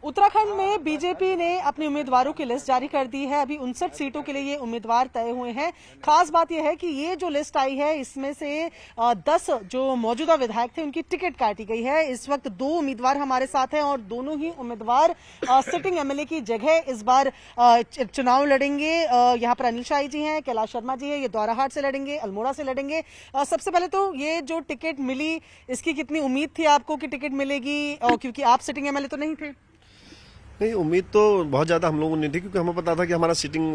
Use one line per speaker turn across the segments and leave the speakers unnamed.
उत्तराखंड में बीजेपी ने अपने उम्मीदवारों की लिस्ट जारी कर दी है। अभी 59 सीटों के लिए ये उम्मीदवार तय हुए हैं। खास बात यह है कि ये जो लिस्ट आई है इसमें से 10 जो मौजूदा विधायक थे उनकी टिकट काटी गई है। इस वक्त 2 उम्मीदवार हमारे साथ हैं और दोनों ही उम्मीदवार सिटिंग एमएलए की जगह इस बार चुनाव लड़ेंगे। यहाँ पर अनिल शाही जी हैं, कैलाश शर्मा जी है, ये द्वाराहाट से लड़ेंगे, अल्मोड़ा से लड़ेंगे। सबसे पहले तो ये जो टिकट मिली इसकी कितनी उम्मीद थी आपको कि टिकट मिलेगी, क्योंकि आप सिटिंग एमएलए तो नहीं थे?
नहीं, उम्मीद तो बहुत ज़्यादा हम लोगों ने नहीं थी, क्योंकि हमें पता था कि हमारा सिटिंग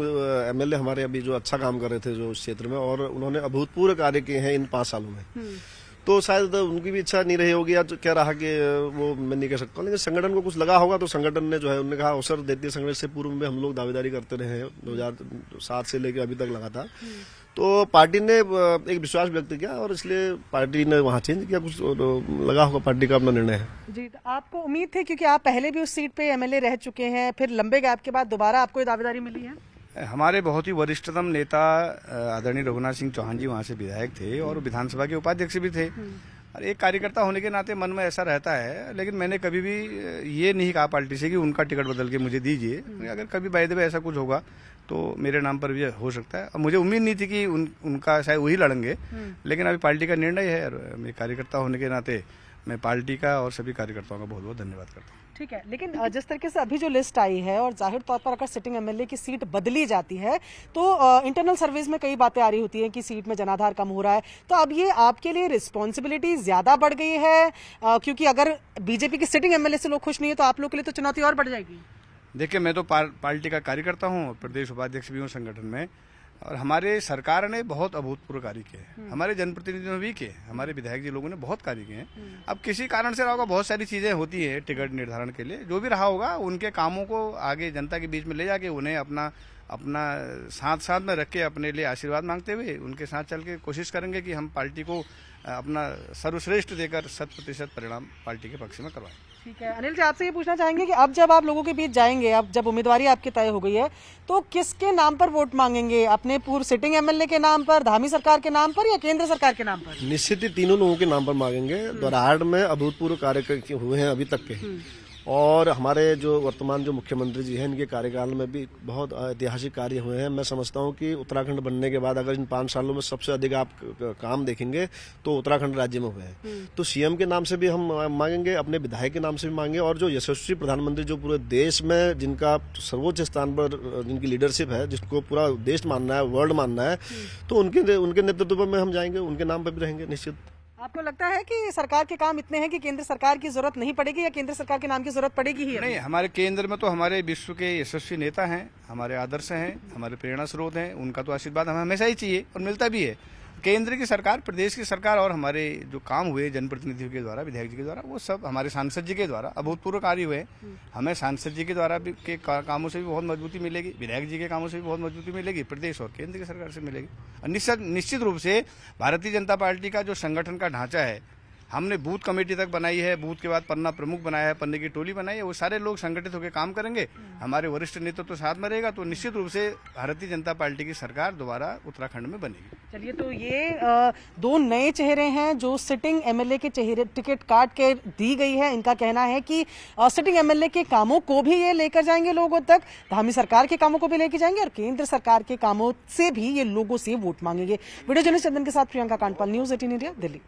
एमएलए हमारे अभी जो अच्छा काम कर रहे थे जो क्षेत्र में, और उन्होंने अभूतपूर्व कार्य किए हैं इन 5 सालों में। तो शायद उनकी भी इच्छा नहीं रही होगी या क्या रहा कि वो मैं नहीं कह सकता, लेकिन संगठन को कुछ लगा होगा तो संगठन ने जो है उन्होंने कहा अवसर देती है। संगठन से पूर्व में हम लोग दावेदारी करते रहे हैं 2007 से लेकर अभी तक लगातार। तो पार्टी ने एक विश्वास व्यक्त किया और इसलिए पार्टी ने वहाँ चेंज किया। कुछ लगा होगा, पार्टी का अपना निर्णय है। जी, तो
आपको उम्मीद थी क्योंकि आप पहले भी उस सीट पे एमएलए रह चुके हैं, फिर लंबे गैप के बाद दोबारा आपको ये दावेदारी मिली है?
हमारे बहुत ही वरिष्ठतम नेता आदरणीय रघुनाथ सिंह चौहान जी वहाँ से विधायक थे और विधानसभा के उपाध्यक्ष भी थे। और एक कार्यकर्ता होने के नाते मन में ऐसा रहता है, लेकिन मैंने कभी भी ये नहीं कहा पार्टी से कि उनका टिकट बदल के मुझे दीजिए। अगर कभी बाय द वे ऐसा कुछ होगा तो मेरे नाम पर भी हो सकता है। मुझे उम्मीद नहीं थी कि उनका शायद वही लड़ेंगे, लेकिन अभी पार्टी का निर्णय है और मैं कार्यकर्ता होने के नाते मैं पार्टी का और सभी कार्यकर्ताओं का बहुत बहुत धन्यवाद करता हूँ।
ठीक है, लेकिन जिस तरीके से अभी जो लिस्ट आई है और जाहिर तौर पर अगर सिटिंग एमएलए की सीट बदली जाती है तो इंटरनल सर्विस में कई बातें आ रही होती हैं कि सीट में जनाधार कम हो रहा है, तो अब ये आपके लिए रिस्पॉन्सिबिलिटी ज्यादा बढ़ गई है, क्योंकि अगर बीजेपी की सिटिंग एमएलए से लोग खुश नहीं है तो आप लोग के लिए तो चुनौती और बढ़ जाएगी।
देखिए, मैं तो पार्टी का कार्यकर्ता हूँ, प्रदेश उपाध्यक्ष भी हूँ संगठन में, और हमारे सरकार ने बहुत अभूतपूर्व कार्य किए हैं। हमारे जनप्रतिनिधियों ने भी किए, हमारे विधायक जी लोगों ने बहुत कार्य किए हैं। अब किसी कारण से रहा होगा, बहुत सारी चीजें होती है टिकट निर्धारण के लिए, जो भी रहा होगा उनके कामों को आगे जनता के बीच में ले जाके उन्हें अपना साथ में रख के अपने लिए आशीर्वाद मांगते हुए उनके साथ चल के कोशिश करेंगे कि हम पार्टी को अपना सर्वश्रेष्ठ देकर 100% परिणाम पार्टी के पक्ष में करवाएं।
ठीक है, अनिल जी आपसे ये पूछना चाहेंगे कि अब जब आप लोगों के बीच जाएंगे, अब जब उम्मीदवारी आपकी तय हो गई है, तो किसके नाम पर वोट मांगेंगे? अपने पूर्व सिटिंग एमएलए के नाम पर, धामी सरकार के नाम पर, या केंद्र सरकार के नाम पर?
निश्चित ही तीनों लोगों के नाम पर मांगेंगे। द्वाराहाट में अभूतपूर्व कार्य हुए हैं अभी तक के, और हमारे जो वर्तमान जो मुख्यमंत्री जी हैं इनके कार्यकाल में भी बहुत ऐतिहासिक कार्य हुए हैं। मैं समझता हूं कि उत्तराखंड बनने के बाद अगर इन 5 सालों में सबसे अधिक आप काम देखेंगे तो उत्तराखंड राज्य में हुए हैं। तो सीएम के नाम से भी हम मांगेंगे, अपने विधायक के नाम से भी मांगेंगे, और जो यशस्वी प्रधानमंत्री जो पूरे देश में जिनका सर्वोच्च स्थान पर जिनकी लीडरशिप है, जिसको पूरा देश मानना है, वर्ल्ड मानना है, तो उनके नेतृत्व में हम जाएंगे, उनके नाम पर भी रहेंगे निश्चित।
आपको लगता है कि सरकार के काम इतने हैं कि केंद्र सरकार की जरूरत नहीं पड़ेगी, या केंद्र सरकार के नाम की जरूरत पड़ेगी ही?
नहीं, हमारे केंद्र में तो हमारे विश्व के यशस्वी नेता हैं, हमारे आदर्श हैं, हमारे प्रेरणा स्रोत हैं, उनका तो आशीर्वाद हमें हमेशा ही चाहिए और मिलता भी है। केंद्र की सरकार, प्रदेश की सरकार और हमारे जो काम हुए जनप्रतिनिधियों के द्वारा, विधायक जी के द्वारा, वो सब हमारे सांसद जी के द्वारा अभूतपूर्व कार्य हुए। हमें सांसद जी के द्वारा भी के कामों से भी बहुत मजबूती मिलेगी, विधायक जी के कामों से भी बहुत मजबूती मिलेगी, प्रदेश और केंद्र की सरकार से मिलेगी। और निश्चित रूप से भारतीय जनता पार्टी का जो संगठन का ढांचा है, हमने बूथ कमेटी तक बनाई है, बूथ के बाद पन्ना प्रमुख बनाया है, पन्ने की टोली बनाई है, वो सारे लोग संगठित होकर काम करेंगे, हमारे वरिष्ठ नेतृत्व तो साथ में रहेगा, तो निश्चित रूप से भारतीय जनता पार्टी की सरकार दोबारा उत्तराखंड में बनेगी।
चलिए, तो ये 2 नए चेहरे हैं जो सिटिंग एमएलए के टिकट काट के दी गई है। इनका कहना है कि सिटिंग एमएलए के कामों को भी ये लेकर जाएंगे लोगों तक, धामी सरकार के कामों को भी लेकर जाएंगे, और केंद्र सरकार के कामों से भी ये लोगों से वोट मांगेंगे। वीडियो जर्नलिस्ट चंदन के साथ प्रियंका कांडपाल, न्यूज़ 18 इंडिया, दिल्ली।